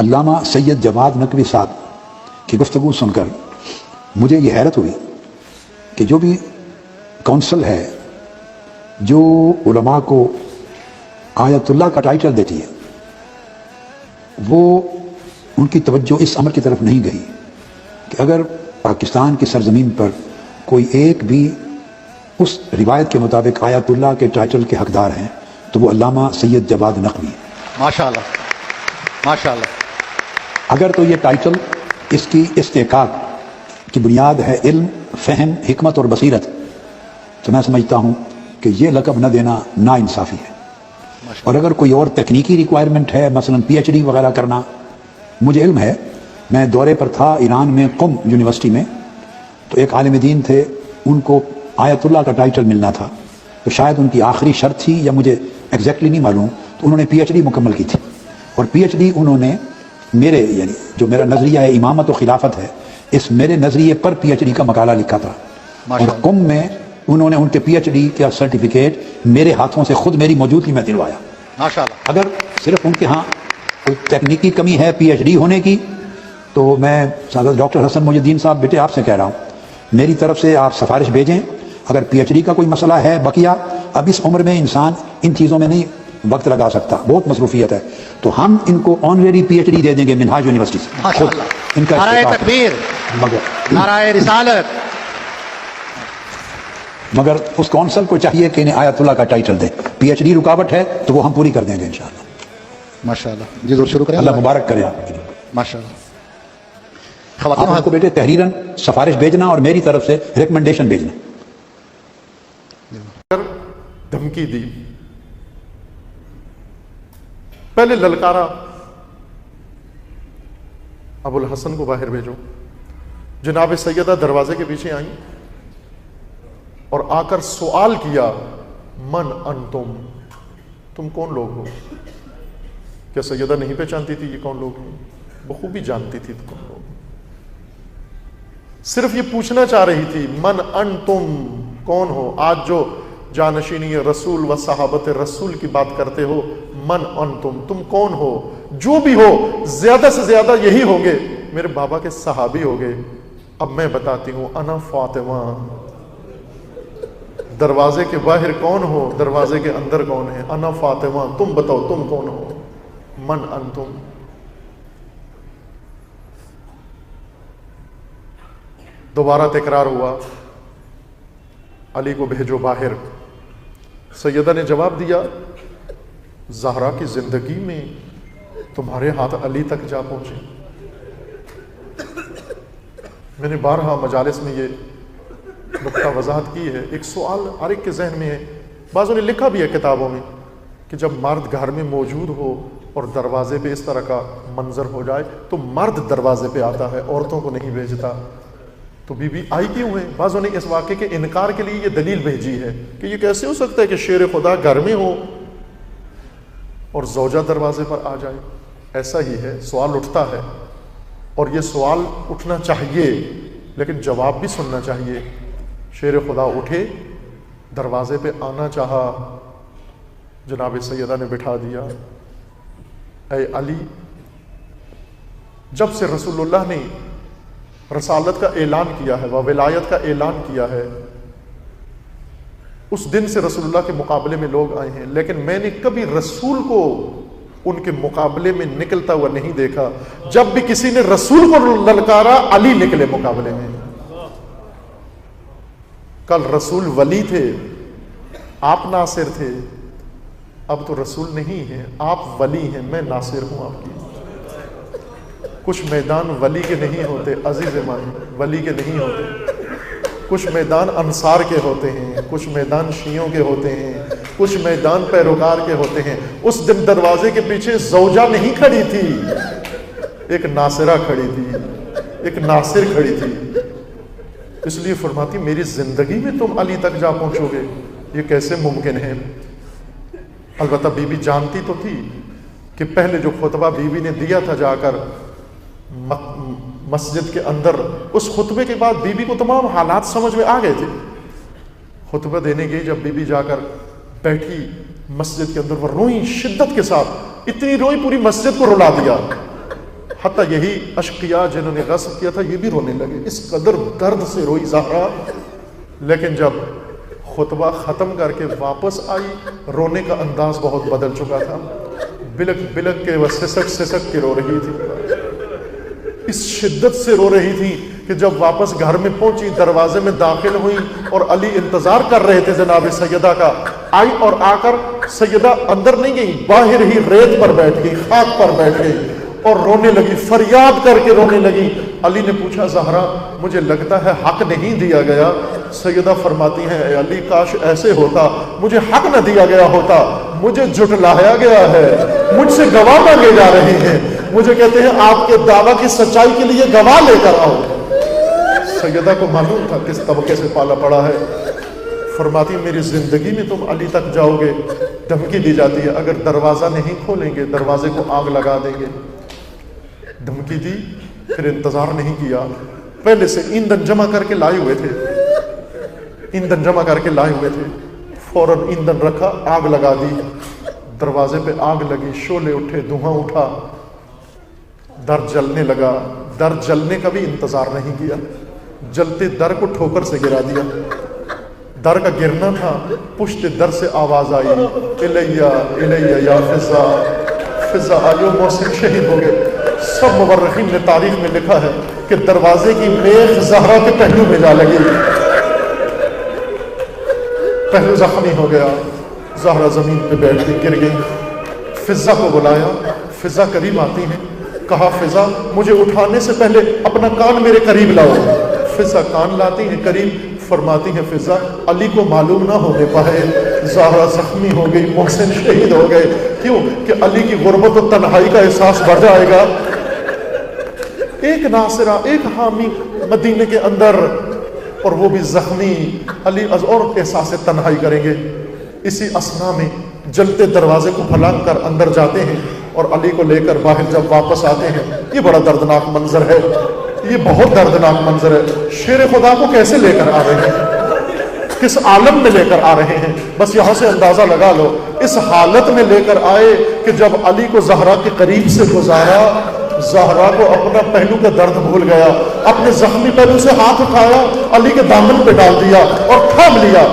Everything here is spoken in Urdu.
علامہ سید جواد نقوی صاحب کی گفتگو سن کر مجھے یہ حیرت ہوئی کہ جو بھی کونسل ہے جو علماء کو آیت اللہ کا ٹائٹل دیتی ہے وہ ان کی توجہ اس امر کی طرف نہیں گئی کہ اگر پاکستان کی سرزمین پر کوئی ایک بھی اس روایت کے مطابق آیت اللہ کے ٹائٹل کے حقدار ہیں تو وہ علامہ سید جواد نقوی ہے۔ ماشاءاللہ ماشاءاللہ۔ اگر تو یہ ٹائٹل اس کی استحقاق کی بنیاد ہے علم، فہم، حکمت اور بصیرت، تو میں سمجھتا ہوں کہ یہ لقب نہ دینا ناانصافی ہے۔ اور اگر کوئی اور تکنیکی ریکوائرمنٹ ہے، مثلا پی ایچ ڈی وغیرہ کرنا، مجھے علم ہے، میں دورے پر تھا ایران میں قم یونیورسٹی میں، تو ایک عالم دین تھے، ان کو آیت اللہ کا ٹائٹل ملنا تھا، تو شاید ان کی آخری شرط تھی یا مجھے ایگزیکٹلی نہیں معلوم، تو انہوں نے پی ایچ ڈی مکمل کی تھی، اور پی ایچ ڈی انہوں نے میرے یعنی جو میرا نظریہ ہے امامت و خلافت ہے، اس میرے نظریے پر پی ایچ ڈی کا مقالہ لکھا تھا، اور قم میں انہوں نے ان کے پی ایچ ڈی کا سرٹیفکیٹ میرے ہاتھوں سے خود میری موجودگی میں دلوایا۔ ماشاءاللہ۔ اگر صرف ان کے ہاں کوئی تکنیکی کمی ہے پی ایچ ڈی ہونے کی، تو میں ڈاکٹر حسن محی الدین صاحب بیٹے آپ سے کہہ رہا ہوں، میری طرف سے آپ سفارش بھیجیں۔ اگر پی ایچ ڈی کا کوئی مسئلہ ہے بقیہ، اب اس عمر میں انسان ان چیزوں میں نہیں وقت لگا سکتا، بہت مصروفیت ہے، تو ہم ان کو آنریری پی ایچ ڈی دے دیں گے منہاج یونیورسٹی سے۔ ماشاءاللہ۔ ان کا نعرہ تکبیر، نعرہ رسالت۔ مگر اس کونسل کو چاہیے کہ انہیں آیت اللہ کا ٹائٹل دے، پی ایچ ڈی رکاوٹ ہے تو وہ ہم پوری کر دیں گے انشاءاللہ۔ ماشاءاللہ جی، ضرور شروع کریں۔ اللہ مبارک کرے آپ کے لیے۔ ماشاءاللہ۔ آپ ہم کو بیٹے تحریراً سفارش بھیجنا اور میری طرف سے ریکمنڈیشن بھیجنا۔ دھمکی دی، پہلے للکارا ابو الحسن کو باہر بھیجو، جناب سیدہ دروازے کے پیچھے آئیں اور آ کر سوال کیا، من انتم، تم کون لوگ ہو؟ کیا سیدہ نہیں پہچانتی تھی یہ کون لوگ ہیں؟ بخوبی جانتی تھی کون لوگ، صرف یہ پوچھنا چاہ رہی تھی، من انتم، کون ہو؟ آج جو جانشینی رسول و صحابت رسول کی بات کرتے ہو، من انتم، تم کون ہو؟ جو بھی ہو، زیادہ سے زیادہ یہی ہوں گے میرے بابا کے صحابی ہو گئے۔ اب میں بتاتی ہوں، انا فاطمہ۔ دروازے کے باہر کون ہو، دروازے کے اندر کون ہے؟ انا فاطمہ، تم بتاؤ تم کون ہو؟ من انتم۔ دوبارہ تکرار ہوا، علی کو بھیجو باہر۔ سیدہ نے جواب دیا، زہرا کی زندگی میں تمہارے ہاتھ علی تک جا پہنچے۔ میں نے بارہا مجالس میں یہ نقطہ وضاحت کی ہے، ایک سوال ہر ایک کے ذہن میں ہے، بعضوں نے لکھا بھی ہے کتابوں میں کہ جب مرد گھر میں موجود ہو اور دروازے پہ اس طرح کا منظر ہو جائے تو مرد دروازے پہ آتا ہے، عورتوں کو نہیں بھیجتا۔ تو بی بی آئی کیوں ہے؟ بعضوں نے اس واقعے کے انکار کے لیے یہ دلیل بھیجی ہے کہ یہ کیسے ہو سکتا ہے کہ شیر خدا گھر میں ہو اور زوجہ دروازے پر آ جائے؟ ایسا ہی ہے، سوال اٹھتا ہے، اور یہ سوال اٹھنا چاہیے لیکن جواب بھی سننا چاہیے۔ شیر خدا اٹھے، دروازے پہ آنا چاہا، جناب سیدہ نے بٹھا دیا، اے علی، جب سے رسول اللہ نے رسالت کا اعلان کیا ہے، ولایت کا اعلان کیا ہے، اس دن سے رسول اللہ کے مقابلے میں لوگ آئے ہیں، لیکن میں نے کبھی رسول کو ان کے مقابلے میں نکلتا ہوا نہیں دیکھا۔ جب بھی کسی نے رسول کو للکارا، علی نکلے مقابلے میں۔ کل رسول ولی تھے، آپ ناصر تھے، اب تو رسول نہیں ہیں، آپ ولی ہیں، میں ناصر ہوں آپ کی۔ کچھ میدان ولی کے نہیں ہوتے عزیز من، ولی کے نہیں ہوتے، کچھ میدان انصار کے ہوتے ہیں، کچھ میدان شیعوں کے ہوتے ہیں، کچھ میدان پیروکار کے ہوتے ہیں۔ اس دن دروازے کے پیچھے زوجہ نہیں کھڑی تھی، ایک ناصرہ کھڑی تھی، ایک ناصر کھڑی تھی، اس لیے فرماتی میری زندگی میں تم علی تک جا پہنچو گے، یہ کیسے ممکن ہے؟ البتہ بی بی جانتی تو تھی کہ پہلے جو خطبہ بی بی نے دیا تھا جا کر مسجد کے اندر، اس خطبے کے بعد بی بی کو تمام حالات سمجھ میں آ گئے تھے۔ خطبہ دینے گئی جب بی بی جا کر بیٹھی مسجد کے اندر، وہ روئی شدت کے ساتھ، اتنی روئی پوری مسجد کو رلا دیا۔ حتیٰ یہی اشقیاء جنہوں نے غصب کیا تھا یہ بھی رونے لگے، اس قدر درد سے روئی زہرا۔ لیکن جب خطبہ ختم کر کے واپس آئی، رونے کا انداز بہت بدل چکا تھا، بلک بلک کے وہ سسک سسک کے رو رہی تھی، اس شدت سے رو رہی تھی کہ جب واپس گھر میں پہنچی، دروازے میں داخل ہوئی اور علی انتظار کر رہے تھے جناب سیدہ کا، آئی اور آ کر سیدہ اندر نہیں گئی، باہر ہی ریت پر بیٹھ گئی، خاک پر بیٹھ گئی اور رونے لگی، فریاد کر کے رونے لگی۔ علی نے پوچھا زہرا مجھے لگتا ہے حق نہیں دیا گیا؟ سیدہ فرماتی ہیں اے علی کاش ایسے ہوتا، مجھے حق نہ دیا گیا ہوتا، مجھے جھٹلایا گیا ہے، مجھ سے گواہ مانگے جا رہے ہیں، مجھے کہتے ہیں آپ کے دعویٰ کی سچائی کے لیے گواہ لے کر آؤ۔ سیدہ کو معلوم تھا کس طبقے سے پالا پڑا ہے، فرماتی میری زندگی میں تم علی تک جاؤ گے؟ دھمکی دی جاتی ہے اگر دروازہ نہیں کھولیں گے دروازے کو آگ لگا دیں گے۔ دھمکی دی، پھر انتظار نہیں کیا، پہلے سے ایندھن جمع کر کے لائے ہوئے تھے، ایندھن جمع کر کے لائے ہوئے تھے، فوراً ایندھن رکھا، آگ لگا دی، دروازے پہ آگ لگی، شعلے اٹھے، دھواں اٹھا، در جلنے لگا۔ در جلنے کا بھی انتظار نہیں کیا، جلتے در کو ٹھوکر سے گرا دیا۔ در کا گرنا تھا، پشت در سے آواز آئی الیہ الیہ یا فضا، فضا آئیو، محسن شہید ہو گئے۔ سب مورخین نے تاریخ میں لکھا ہے کہ دروازے کی میخ زہرا کے پہلو میں جا لگی، پہلو زخمی ہو گیا، زہرا زمین پہ بیٹھ کے گر گئی۔ فضا کو بلایا، فضا قریب آتی ہیں، کہا فضا مجھے اٹھانے سے پہلے اپنا کان میرے قریب لاؤ۔ فضا کان لاتی ہیں قریب، فرماتی ہیں فضا علی کو معلوم نہ ہونے پائے، زہرا زخمی ہو گئی، محسن شہید ہو گئے، کیوں کہ علی کی غربت و تنہائی کا احساس بڑھ جائے گا۔ ایک ناصرہ، ایک حامی مدینے کے اندر، اور وہ بھی زخمی، علی از اور احساس تنہائی کریں گے۔ اسی اسنا میں جلتے دروازے کو پھلانگ کر اندر جاتے ہیں اور علی کو لے کر باہر جب واپس آتے ہیں، یہ بڑا دردناک منظر ہے، یہ بہت دردناک منظر ہے۔ شیر خدا کو کیسے لے کر آ رہے ہیں، کس عالم میں لے کر آ رہے ہیں، بس یہاں سے اندازہ لگا لو۔ اس حالت میں لے کر آئے کہ جب علی کو زہرا کے قریب سے گزارا، زہرا کو اپنا پہلو کا درد بھول گیا، اپنے زخمی پہلو سے ہاتھ اٹھایا، علی کے دامن پہ ڈال دیا اور تھام لیا۔